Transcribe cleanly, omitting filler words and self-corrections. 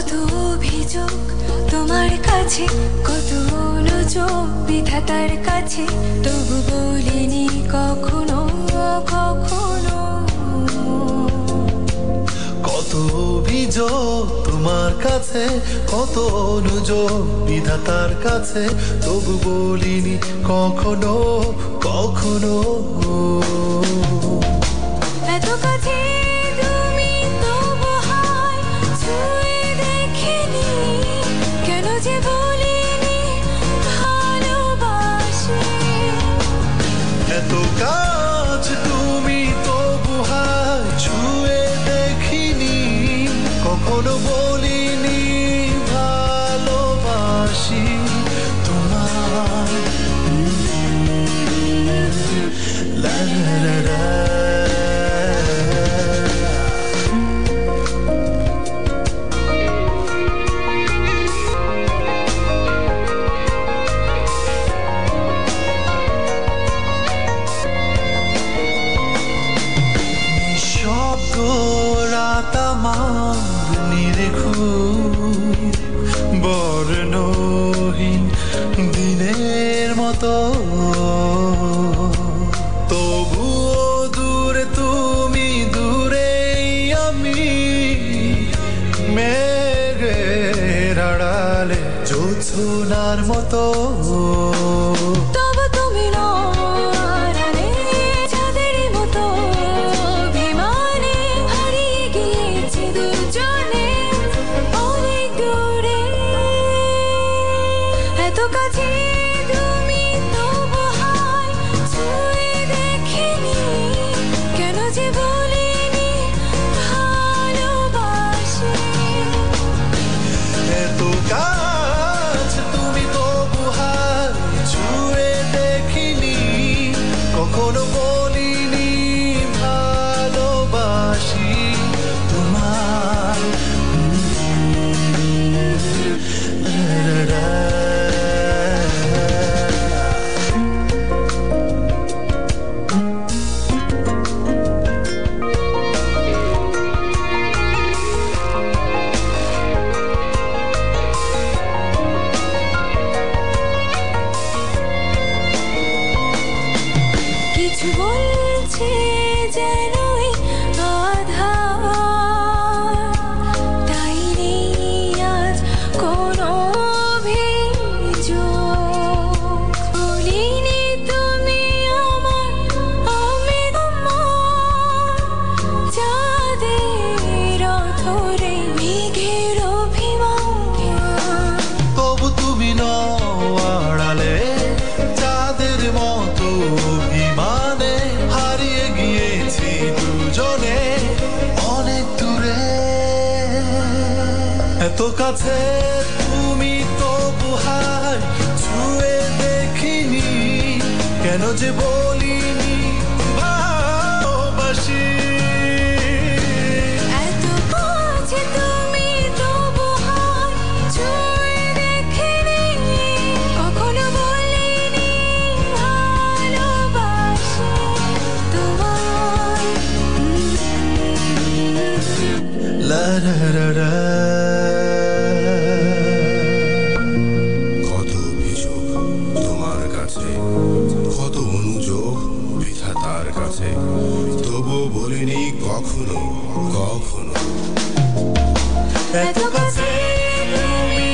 কত অভিযোগ তোমার কাছে, কত অনুযোগ বিধাতার কাছে, তবু বলিনি কখনো কখনো। কত অভিযোগ তোমার কাছে, কত অনুযোগ বিধাতার কাছে, তবু বলিনি কখনো কখনো। এত কাছে তুমি তবু হায় ছুঁয়ে দেখিনি, কেন যে বলিনি ভালোবাসি। এত কাছ তুমি তবু হায় ছুঁয়ে দেখিনি, কখনো বলিনি ভালোবাসি তোমায়। লা লা লা লা। নিঃশব্দ রাত আমার নিরেখুর, বর্ণহীন দিনের মতো, তবুও দূরে তুমি দূরেই আমি, মেঘের আড়ালে জোছনার মতো। তবু তুমি নড়ালে চাঁদের মতো, বিমানে হারিয়ে গিয়েছি দুজনে অনেক দূরে। এত কাছে তুমি তবু হায় ছুঁয়ে দেখিনি, কেন যে বলিনি ভালোবাসি। এত কাছ তুমি তবু হায় ছুঁয়ে দেখিনি, কখনো বলিনি ভালোবাসি তোমায়। কিছু বলছে যেনই আধার, তাই নেই আজ কোনো অভিযোগ। বলিনি তুমি আমার, আমি তোমার, চাঁদের অধরে মেঘের অভিমান। তবু তুমি নড়ালে চাঁদের মতো, বিমানে হারিয়ে গিয়েছি দুজনে অনেক দূরে। এত কাছে তুমি তবু হায় ছুঁয়ে দেখিনি, কেন যে বলিনি ভালোবাসি। এত কাছে তুমি তবু হায় ছুঁয়ে দেখিনি, কখনো বলিনি ভালোবাসি তোমায়। লা লা লা লা। কত অভিযোগ তোমার কাছে, কত অনুযোগ বিধাতার কাছে, তবু বলিনি কখনো কখনো। এত কাছে তুমি